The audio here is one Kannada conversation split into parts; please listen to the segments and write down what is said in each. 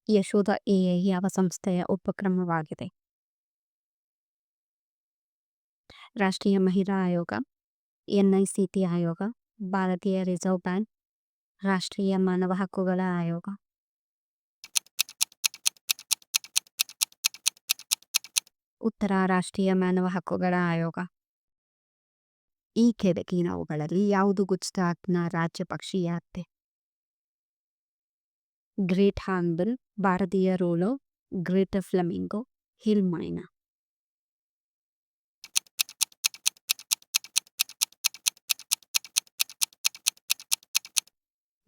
ಯಶೋಧ ಎಐ ಯಾವ ಸಂಸ್ಥೆಯ ಉಪಕ್ರಮವಾಗಿದೆ? ರಾಷ್ಟ್ರೀಯ ಮಹಿಳಾ ಆಯೋಗ, ಎನ್ಐಸಿಟಿ ಆಯೋಗ, ಭಾರತೀಯ ರಿಸರ್ವ್ ಬ್ಯಾಂಕ್, ರಾಷ್ಟ್ರೀಯ ಮಾನವ ಹಕ್ಕುಗಳ ಆಯೋಗ. ಉತ್ತರ ರಾಷ್ಟ್ರೀಯ ಮಾನವ ಹಕ್ಕುಗಳ ಆಯೋಗ. ಈ ಕೆಳಗಿನವುಗಳಲ್ಲಿ ಯಾವುದು ಗುಜರಾತ್ನ ರಾಜ್ಯ ಪಕ್ಷಿಯಾಗಿದೆ? ಗ್ರೇಟ್ ಹಾರ್ನ್ಬಿಲ್, ಭಾರತೀಯ ರೋಲೋ, ಗ್ರೇಟರ್ ಫ್ಲೆಮಿಂಗೋ, ಹಿಲ್ ಮೈನಾ.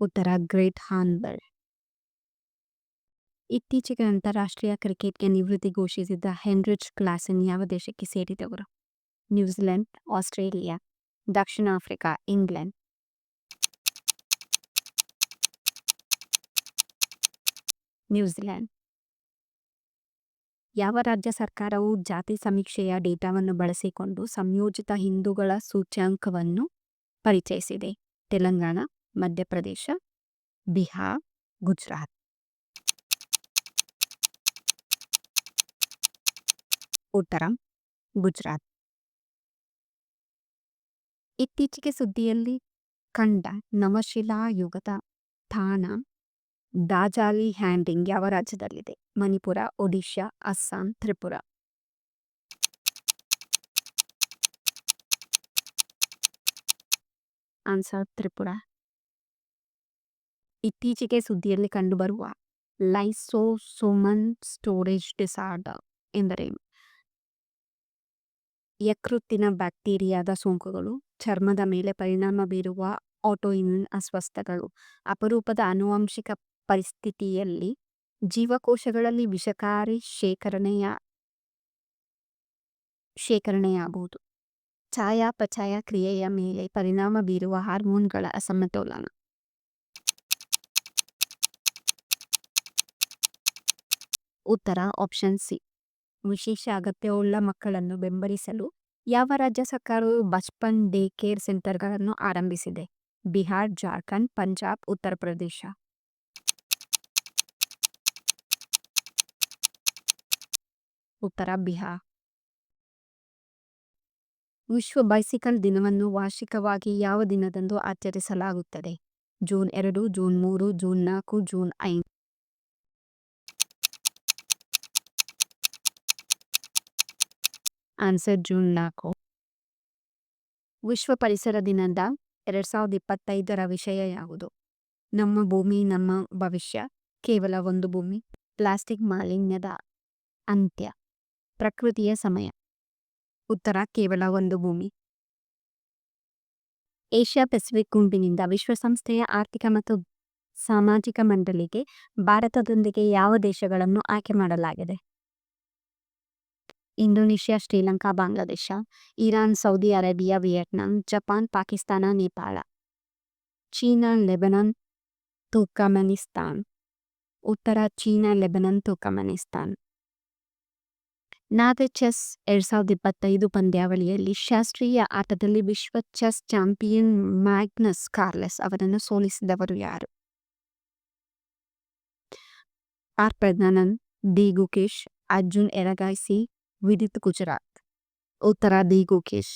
ಉತ್ತರ ಗ್ರೇಟ್ ಹಾರ್ನ್ಬಿಲ್. ಇತ್ತೀಚೆಗೆ ಅಂತಾರಾಷ್ಟ್ರೀಯ ಕ್ರಿಕೆಟ್ಗೆ ನಿವೃತ್ತಿ ಘೋಷಿಸಿದ ಹೆನ್ರಿಚ್ ಕ್ಲಾಸನ್ ಯಾವ ದೇಶಕ್ಕೆ ಸೇರಿದವರು? ನ್ಯೂಜಿಲೆಂಡ್, ಆಸ್ಟ್ರೇಲಿಯಾ, ದಕ್ಷಿಣ ಆಫ್ರಿಕಾ, ಇಂಗ್ಲೆಂಡ್. ನ್ಯೂಜಿಲೆಂಡ್. ಯಾವ ರಾಜ್ಯ ಸರ್ಕಾರವು ಜಾತಿ ಸಮೀಕ್ಷೆಯ ಡೇಟಾವನ್ನು ಬಳಸಿಕೊಂಡು ಸಂಯೋಜಿತ ಹಿಂದೂಗಳ ಸೂಚ್ಯಂಕವನ್ನು ಪರಿಚಯಿಸಿದೆ? ತೆಲಂಗಾಣ, ಮಧ್ಯಪ್ರದೇಶ, ಬಿಹಾರ್, ಗುಜರಾತ್. ಉತ್ತರ ಗುಜರಾತ್. ಇತ್ತೀಚೆಗೆ ಸುದ್ದಿಯಲ್ಲಿ ಕಂಡ ನವಶಿಲಾಯುಗದ ತಾಣ ದಾಜಾಲಿ ಹ್ಯಾಂಡಿಂಗ್ ಯಾವ ರಾಜ್ಯದಲ್ಲಿದೆ? ಮಣಿಪುರ, ಒಡಿಶಾ, ಅಸ್ಸಾಂ, ತ್ರಿಪುರ. ಆನ್ಸರ್ ತ್ರಿಪುರ. ಇತ್ತೀಚೆಗೆ ಸುದ್ದಿಯಲ್ಲಿ ಕಂಡುಬರುವ ಲೈಸೋಸೋಮಲ್ ಸ್ಟೋರೇಜ್ ಡಿಸಾರ್ಡರ್ ಎಂದರೇನು? ಯಕೃತ್ತಿನ ಬ್ಯಾಕ್ಟೀರಿಯಾದ ಸೋಂಕುಗಳು, ಚರ್ಮದ ಮೇಲೆ ಪರಿಣಾಮ ಬೀರುವ ಆಟೋಇಮ್ಯೂನ್ ಅಸ್ವಸ್ಥಗಳು. ಅಪರೂಪದ ಆನುವಂಶಿಕ ಪರಿಸ್ಥಿತಿಯಲ್ಲಿ ಜೀವಕೋಶಗಳಲ್ಲಿ ವಿಷಕಾರಿ ಶೇಖರಣೆಯಾಗುವುದು. ಚಯಾಪಚಯ ಕ್ರಿಯೆಯ ಮೇಲೆ ಪರಿಣಾಮ ಬೀರುವ ಹಾರ್ಮೋನ್ಗಳ ಅಸಮತೋಲನ. ಉತ್ತರ ಆಪ್ಷನ್ ಸಿ. ವಿಶೇಷ ಅಗತ್ಯವುಳ್ಳ ಮಕ್ಕಳನ್ನು ಬೆಂಬಲಿಸಲು ಯಾವ ರಾಜ್ಯ ಸರ್ಕಾರವು ಬಚ್ಪನ್ ಡೇ ಕೇರ್ ಸೆಂಟರ್ಗಳನ್ನು ಆರಂಭಿಸಿದೆ? ಬಿಹಾರ್, ಜಾರ್ಖಂಡ್, ಪಂಜಾಬ್, ಉತ್ತರ ಪ್ರದೇಶ. ಉತ್ತರ ಬಿಹಾರ್. ವಿಶ್ವ ಬೈಸಿಕಲ್ ದಿನವನ್ನು ವಾರ್ಷಿಕವಾಗಿ ಯಾವ ದಿನದಂದು ಆಚರಿಸಲಾಗುತ್ತದೆ? June 2, June 3, June 4, June 5. Answer June 4. ವಿಶ್ವ ಪರಿಸರ ದಿನದ 2025 ವಿಷಯ ಯಾವುದು? ನಮ್ಮ ಭೂಮಿ ನಮ್ಮ ಭವಿಷ್ಯ, ಕೇವಲ ಒಂದು ಭೂಮಿ, ಪ್ಲಾಸ್ಟಿಕ್ ಮಾಲಿನ್ಯದ ಅಂತ್ಯ, ಪ್ರಕೃತಿಯ ಸಮಯ. ಉತ್ತರ ಕೇವಲ ಒಂದು ಭೂಮಿ. ಏಷ್ಯಾ ಪೆಸಿಫಿಕ್ ಗುಂಪಿನಿಂದ ವಿಶ್ವಸಂಸ್ಥೆಯ ಆರ್ಥಿಕ ಮತ್ತು ಸಾಮಾಜಿಕ ಮಂಡಳಿಗೆ ಭಾರತದೊಂದಿಗೆ ಯಾವ ದೇಶಗಳನ್ನು ಆಯ್ಕೆ ಮಾಡಲಾಗಿದೆ? Indonesia, Sri Lanka, Bangladesh, Iran, Saudi Arabia, Vietnam, Japan, Pakistan, Nepal. China, Lebanon, Turkmenistan. ಉತ್ತರ China, Lebanon, Turkmenistan. Norway chess 2025 ಪಂದ್ಯಾವಳಿಯಲ್ಲಿ ಶಾಸ್ತ್ರೀಯ ಆಟದಲ್ಲಿ ವಿಶ್ವ ಚೆಸ್ ಚಾಂಪಿಯನ್ ಮ್ಯಾಗ್ನಸ್ ಕಾರ್ಲ್ಸನ್ ಅವರನ್ನು ಸೋಲಿಸಿದವರು ಯಾರು? R Praggnanandhaa, D Gukesh, Arjun Erigaisi, Vidit Gujrathi. ಉತ್ತರ ಡಿ ಗುಕೇಶ್.